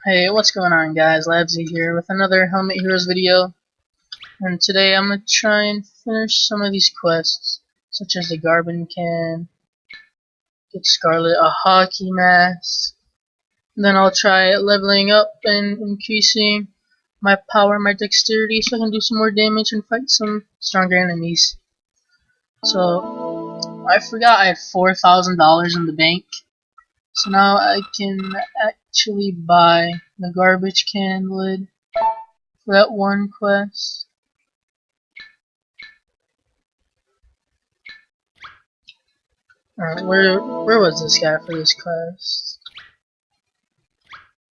Hey, what's going on guys? Labsy here with another Helmet Heroes video. And today I'm going to try and finish some of these quests, such as the Garbin Can, get Scarlet a hockey mask. Then I'll try leveling up and increasing my power and my dexterity so I can do some more damage and fight some stronger enemies. So, I forgot I had $4,000 in the bank. So now I can actually buy the garbage can lid for that one quest. Alright, where was this guy for this quest?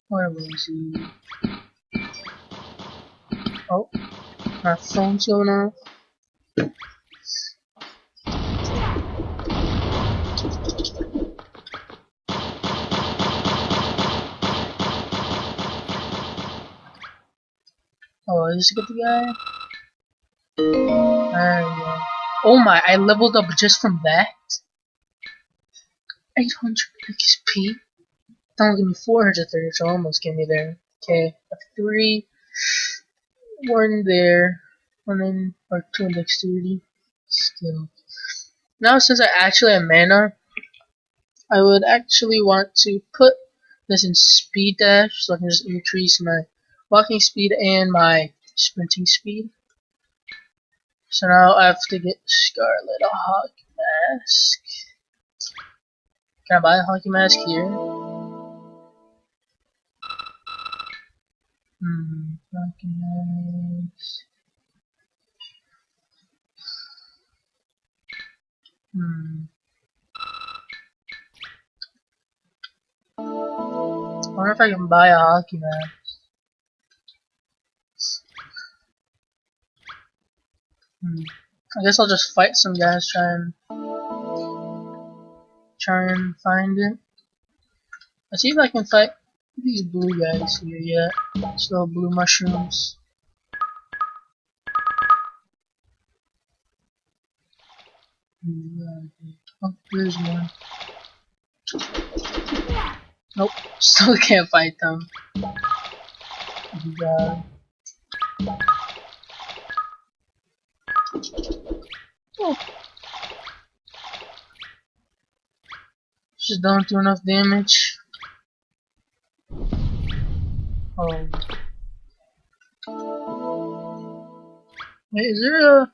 Where was he? Oh, my phone's going off. Oh, is this a good guy? There we go. Oh my, I leveled up just from that? 800 XP? Don't give me 430, so almost get me there. Okay, 3, 1 there, 1 in, or 2 in dexterity. Skill. Now since I actually have mana, I would actually want to put this in speed dash, so I can just increase my walking speed and my sprinting speed. So now I have to get Scarlet a hockey mask. Can I buy a hockey mask here? Hockey mask. I wonder if I can buy a hockey mask. I guess I'll just fight some guys, try and find it. Let's see if I can fight these blue guys here yet. These little blue mushrooms. Oh, there's one. Nope, still can't fight them. Oh. Just don't do enough damage. Oh. Wait, is there a...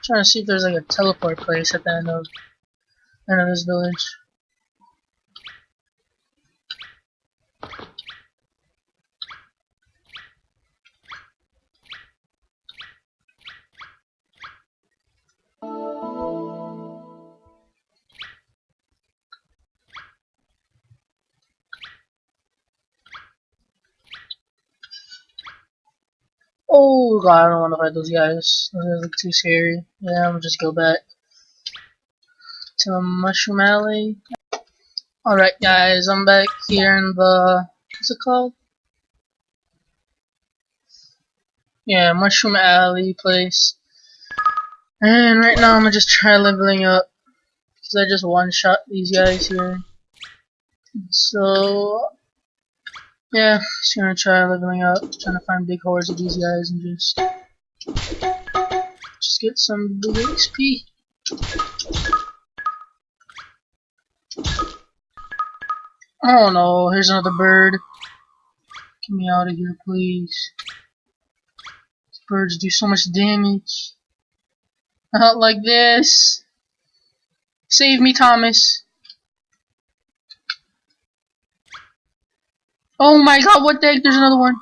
trying to see if there's like a teleport place at the end of this village. Oh god, I don't want to fight those guys. Those guys look too scary. Yeah, I'm gonna just go back to the Mushroom Alley. Alright guys, I'm back here in the... what's it called? Yeah, Mushroom Alley place. And right now I'm gonna just try leveling up. Because I just one-shot these guys here. So... yeah, just gonna try leveling up. Trying to find big hordes of these guys and just get some big XP. Oh no, here's another bird. Get me out of here, please. These birds do so much damage. Not like this. Save me, Thomas. Oh my god, what the heck? There's another one.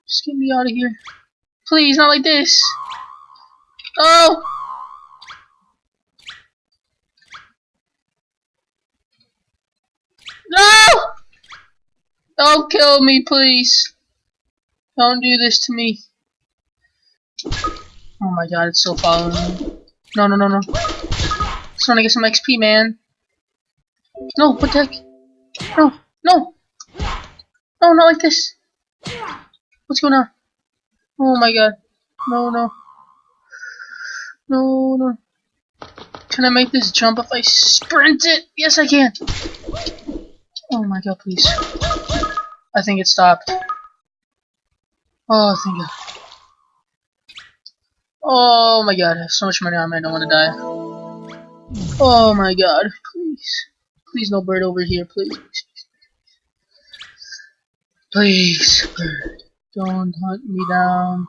Just get me out of here. Please, not like this. Oh! No! Don't kill me, please. Don't do this to me. Oh my god, it's still following me. No, no, no, no. Just trying to get some XP, man. No, what the heck? No, no. No, not like this. What's going on? Oh my god. No, no. No, no. Can I make this jump if I sprint it? Yes, I can. Oh my god, please. I think it stopped. Oh, thank god. Oh my god, I have so much money on me, I don't want to die. Oh my god, please. Please, no bird over here, please. Please, bird. Don't hunt me down.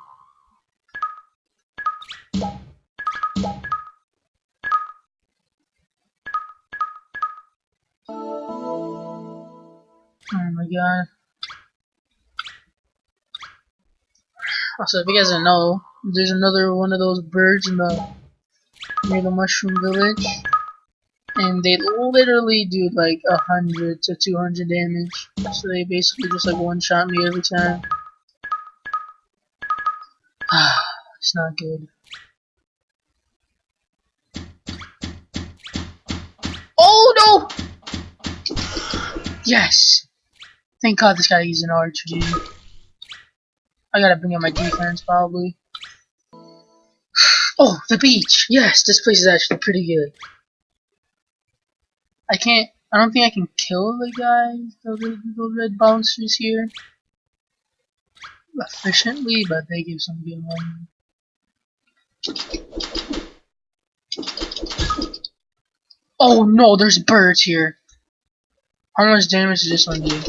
Oh my god. Also, if you guys don't know, there's another one of those birds in the near the mushroom village, and they literally do like 100 to 200 damage. So they basically just like one shot me every time. It's not good. Oh no! Yes! Thank God this guy using archery. I gotta bring up my defense probably. Oh, the beach! Yes, this place is actually pretty good. I don't think I can kill the guys, the red bouncers here efficiently, but they give some good money. Oh no, there's birds here. How much damage does this one do?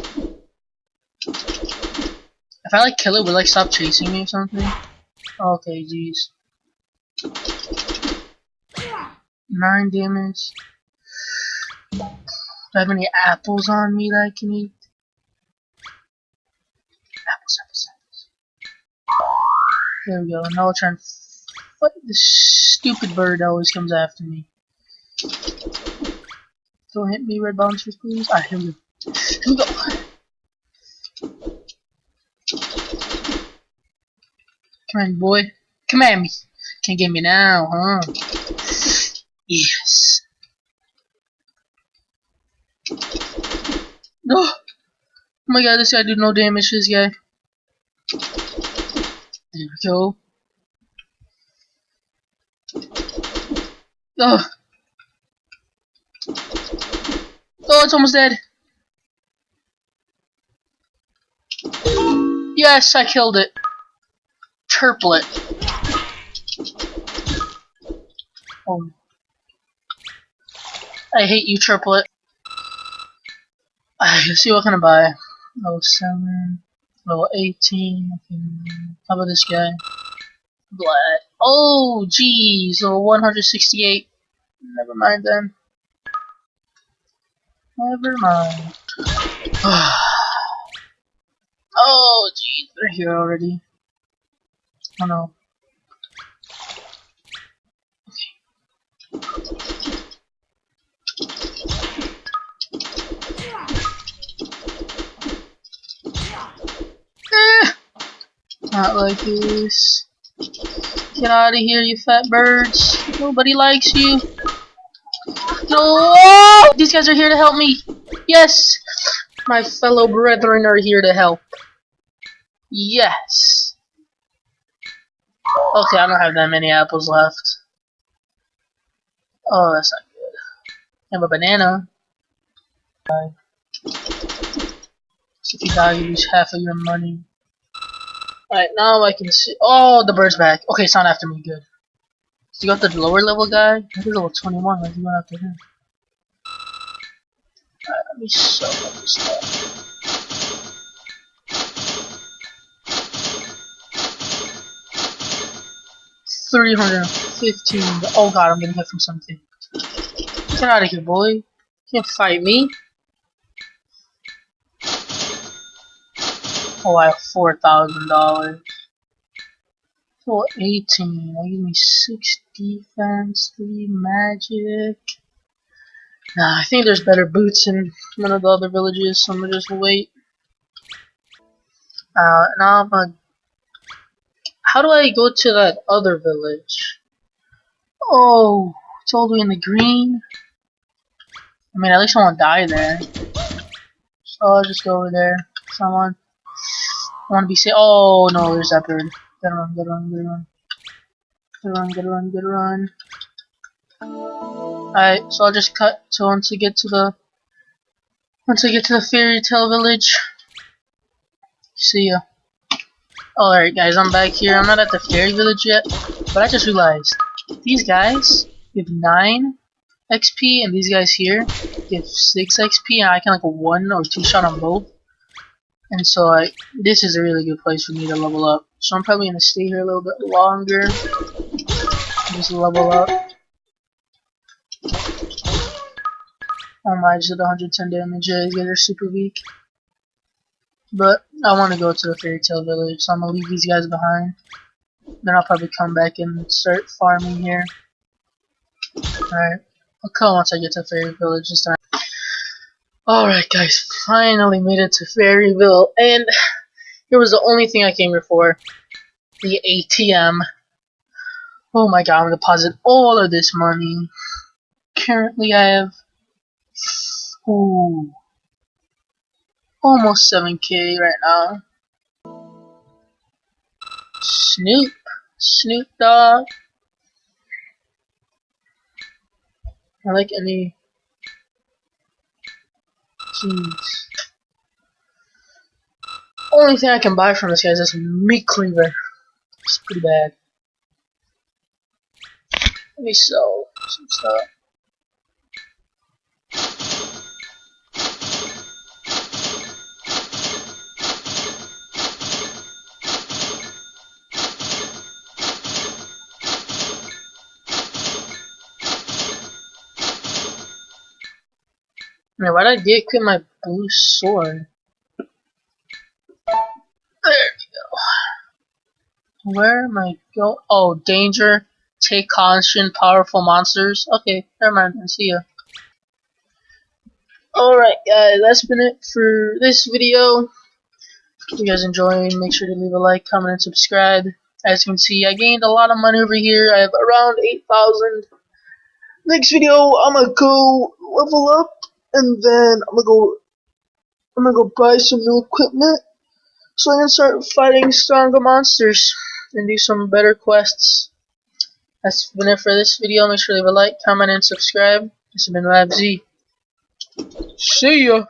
If I like kill it, will it like stop chasing me or something? Okay, jeez. 9 damage. Do I have any apples on me that I can eat? Apples. There we go. Now I'll try and fight this stupid bird that always comes after me. Don't hit me, red bouncers, please. Ah, here we go. Here we go. Come on, boy. Come at me. Can't get me now, huh? Yes. Oh my god, this guy did no damage to this guy. There we go. Oh. Oh, it's almost dead. Yes, I killed it. Turplet. Oh. I hate you, Turplet. Let's see what can I buy. Level 7. Level 18. Okay. How about this guy? Blood. Oh, geez. Level 168. Never mind then. Never mind. Oh, geez. They're here already. Oh no. Not like this. Get out of here, you fat birds. Nobody likes you. No! These guys are here to help me. Yes! My fellow brethren are here to help. Yes. Okay, I don't have that many apples left. Oh, that's not good. I have a banana. So if you die, you lose half of your money. Alright, now I can see. Oh, the bird's back. Okay, it's not after me. Good. So you got the lower level guy? He's level 21. Let's go after him. Alright, let me sell all this stuff. $315. Oh god, I'm getting hit from something. Get out of here, boy. You can't fight me. Oh, I have $4,000. So 18. That gives me 6 defense, 3 magic. Nah, I think there's better boots in one of the other villages, so I'm gonna just wait. Now I'm gonna. How do I go to that other village? Oh, it's all the way in the green. I mean, at least I won't die there. So I'll just go over there. Someone. I want to be safe. Oh no, there's that bird. Gotta run, gotta run, gotta run. Gotta run, gotta run, gotta run. Alright, so I'll just cut to once we get to the Once I get to the fairy tale village, see ya. Alright guys, I'm back here. I'm not at the fairy village yet, but I just realized these guys give 9 XP and these guys here give 6 XP, and I can like a 1 or 2 shot on both. And so this is a really good place for me to level up. So I'm probably gonna stay here a little bit longer. Just level up. Oh my, I just did 110 damage. Yeah, these guys are super weak. But I want to go to the fairy tale village, so I'm gonna leave these guys behind. Then I'll probably come back and start farming here. Alright, I'll come once I get to Fairy Village this time. Alright guys, finally made it to Fairyville, and here was the only thing I came here for. The ATM. Oh my god, I'm gonna deposit all of this money. Currently I have almost 7k right now. Snoop Dogg. I like any. Jeez. Only thing I can buy from this guy is this meat cleaver. It's pretty bad. Let me sell some stuff. Man, why did I get quit my blue sword? There we go. Where am I going? Oh, danger. Take caution, powerful monsters. Okay, never mind. I see ya. Alright, guys, that's been it for this video. If you guys enjoyed, make sure to leave a like, comment, and subscribe. As you can see, I gained a lot of money over here. I have around 8,000. Next video, I'm gonna go level up, and then I'm gonna go buy some new equipment, so I can start fighting stronger monsters and do some better quests. That's been it for this video. Make sure to leave a like, comment, and subscribe. This has been LabZ. See ya!